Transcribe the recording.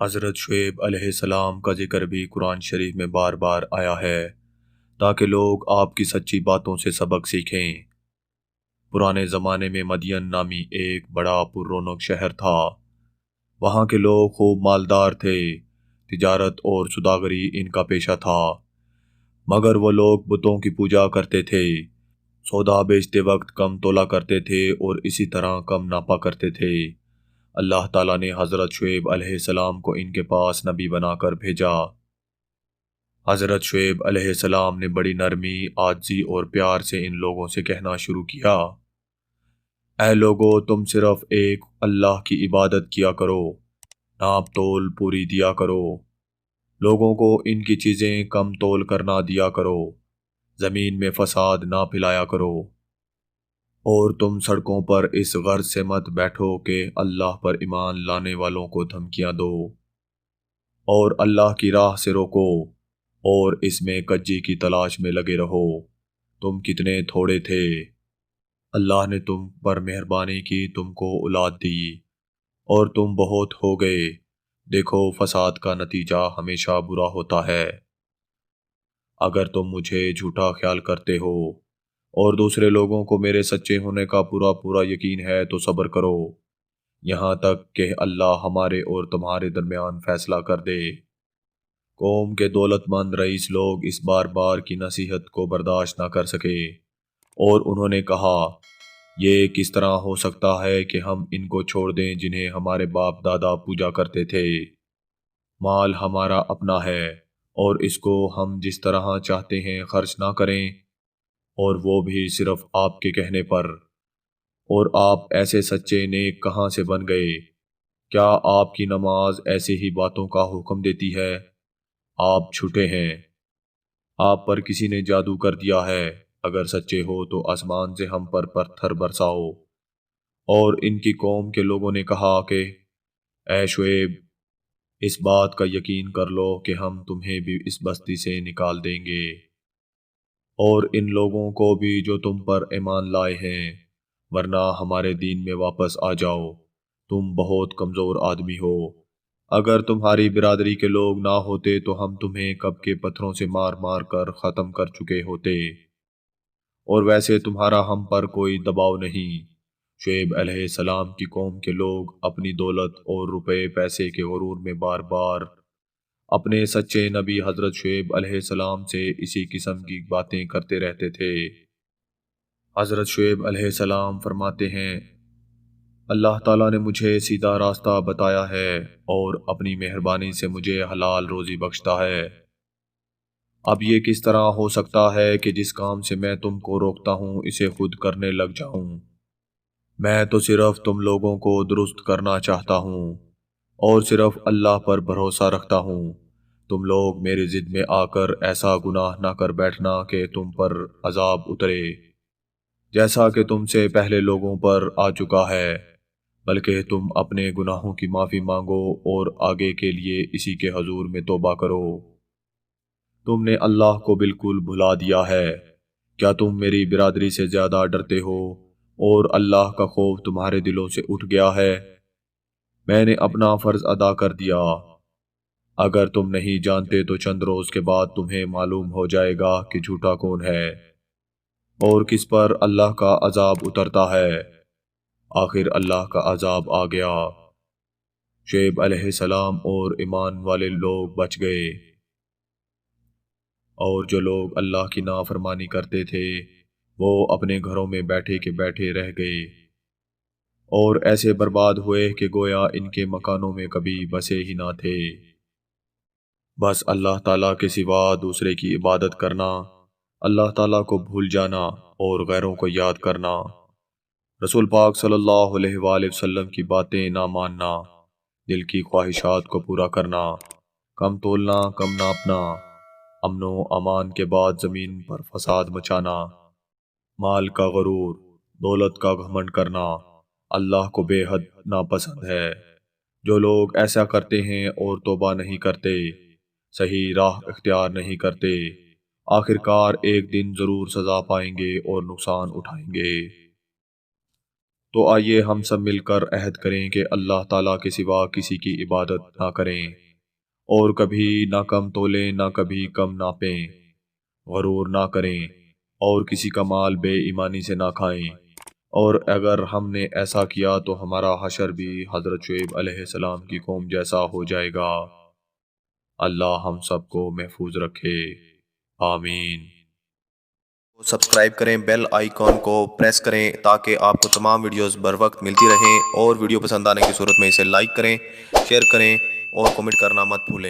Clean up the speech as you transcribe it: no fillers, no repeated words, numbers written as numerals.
حضرت شعیب علیہ السلام کا ذکر بھی قرآن شریف میں بار بار آیا ہے تاکہ لوگ آپ کی سچی باتوں سے سبق سیکھیں۔ پرانے زمانے میں مدین نامی ایک بڑا پر رونق شہر تھا۔ وہاں کے لوگ خوب مالدار تھے، تجارت اور سوداگری ان کا پیشہ تھا، مگر وہ لوگ بتوں کی پوجا کرتے تھے، سودا بیچتے وقت کم تولا کرتے تھے اور اسی طرح کم ناپا کرتے تھے۔ اللہ تعالیٰ نے حضرت شعیب علیہ السلام کو ان کے پاس نبی بنا کر بھیجا۔ حضرت شعیب علیہ السلام نے بڑی نرمی، عاجزی اور پیار سے ان لوگوں سے کہنا شروع کیا، اے لوگو، تم صرف ایک اللہ کی عبادت کیا کرو، ناپ تول پوری دیا کرو، لوگوں کو ان کی چیزیں کم تول کرنا دیا کرو، زمین میں فساد نہ پھیلایا کرو، اور تم سڑکوں پر اس غرض سے مت بیٹھو کہ اللہ پر ایمان لانے والوں کو دھمکیاں دو، اور اللہ کی راہ سے روکو، اور اس میں کجی کی تلاش میں لگے رہو۔ تم کتنے تھوڑے تھے، اللہ نے تم پر مہربانی کی، تم کو اولاد دی، اور تم بہت ہو گئے۔ دیکھو، فساد کا نتیجہ ہمیشہ برا ہوتا ہے۔ اگر تم مجھے جھوٹا خیال کرتے ہو اور دوسرے لوگوں کو میرے سچے ہونے کا پورا پورا یقین ہے تو صبر کرو، یہاں تک کہ اللہ ہمارے اور تمہارے درمیان فیصلہ کر دے۔ قوم کے دولت مند رئیس لوگ اس بار بار کی نصیحت کو برداشت نہ کر سکے، اور انہوں نے کہا، یہ کس طرح ہو سکتا ہے کہ ہم ان کو چھوڑ دیں جنہیں ہمارے باپ دادا پوجا کرتے تھے؟ مال ہمارا اپنا ہے، اور اس کو ہم جس طرح چاہتے ہیں خرچ نہ کریں، اور وہ بھی صرف آپ کے کہنے پر۔ اور آپ ایسے سچے نیک کہاں سے بن گئے؟ کیا آپ کی نماز ایسے ہی باتوں کا حکم دیتی ہے؟ آپ جھوٹے ہیں، آپ پر کسی نے جادو کر دیا ہے، اگر سچے ہو تو آسمان سے ہم پر پتھر برساؤ۔ اور ان کی قوم کے لوگوں نے کہا کہ، اے شعیب، اس بات کا یقین کر لو کہ ہم تمہیں بھی اس بستی سے نکال دیں گے، اور ان لوگوں کو بھی جو تم پر ایمان لائے ہیں، ورنہ ہمارے دین میں واپس آ جاؤ، تم بہت کمزور آدمی ہو۔ اگر تمہاری برادری کے لوگ نہ ہوتے تو ہم تمہیں کب کے پتھروں سے مار مار کر ختم کر چکے ہوتے، اور ویسے تمہارا ہم پر کوئی دباؤ نہیں۔ شعیب علیہ السلام کی قوم کے لوگ اپنی دولت اور روپے پیسے کے غرور میں بار بار اپنے سچے نبی حضرت شعیب علیہ السلام سے اسی قسم کی باتیں کرتے رہتے تھے۔ حضرت شعیب علیہ السلام فرماتے ہیں، اللہ تعالیٰ نے مجھے سیدھا راستہ بتایا ہے اور اپنی مہربانی سے مجھے حلال روزی بخشتا ہے۔ اب یہ کس طرح ہو سکتا ہے کہ جس کام سے میں تم کو روکتا ہوں اسے خود کرنے لگ جاؤں؟ میں تو صرف تم لوگوں کو درست کرنا چاہتا ہوں، اور صرف اللہ پر بھروسہ رکھتا ہوں۔ تم لوگ میری ضد میں آ کر ایسا گناہ نہ کر بیٹھنا کہ تم پر عذاب اترے جیسا کہ تم سے پہلے لوگوں پر آ چکا ہے، بلکہ تم اپنے گناہوں کی معافی مانگو اور آگے کے لیے اسی کے حضور میں توبہ کرو۔ تم نے اللہ کو بالکل بھلا دیا ہے۔ کیا تم میری برادری سے زیادہ ڈرتے ہو اور اللہ کا خوف تمہارے دلوں سے اٹھ گیا ہے؟ میں نے اپنا فرض ادا کر دیا۔ اگر تم نہیں جانتے تو چند روز کے بعد تمہیں معلوم ہو جائے گا کہ جھوٹا کون ہے اور کس پر اللہ کا عذاب اترتا ہے۔ آخر اللہ کا عذاب آ گیا۔ شعیب علیہ السلام اور ایمان والے لوگ بچ گئے، اور جو لوگ اللہ کی نافرمانی کرتے تھے وہ اپنے گھروں میں بیٹھے کے بیٹھے رہ گئے، اور ایسے برباد ہوئے کہ گویا ان کے مکانوں میں کبھی بسے ہی نہ تھے۔ بس اللہ تعالیٰ کے سوا دوسرے کی عبادت کرنا، اللہ تعالیٰ کو بھول جانا اور غیروں کو یاد کرنا، رسول پاک صلی اللہ علیہ وآلہ وسلم کی باتیں نہ ماننا، دل کی خواہشات کو پورا کرنا، کم تولنا، کم ناپنا، امن و امان کے بعد زمین پر فساد مچانا، مال کا غرور، دولت کا گھمنڈ کرنا اللہ کو بے حد ناپسند ہے۔ جو لوگ ایسا کرتے ہیں اور توبہ نہیں کرتے، صحیح راہ اختیار نہیں کرتے، آخرکار ایک دن ضرور سزا پائیں گے اور نقصان اٹھائیں گے۔ تو آئیے ہم سب مل کر عہد کریں کہ اللہ تعالیٰ کے سوا کسی کی عبادت نہ کریں، اور کبھی نہ کم تولیں نہ کبھی کم ناپیں، غرور نہ کریں اور کسی کا مال بے ایمانی سے نہ کھائیں، اور اگر ہم نے ایسا کیا تو ہمارا حشر بھی حضرت شعیب علیہ السلام کی قوم جیسا ہو جائے گا۔ اللہ ہم سب کو محفوظ رکھے، آمین۔ سبسکرائب کریں، بیل آئیکن کو پریس کریں تاکہ آپ کو تمام ویڈیوز بر وقت ملتی رہیں، اور ویڈیو پسند آنے کی صورت میں اسے لائک کریں، شیئر کریں اور کمنٹ کرنا مت بھولیں۔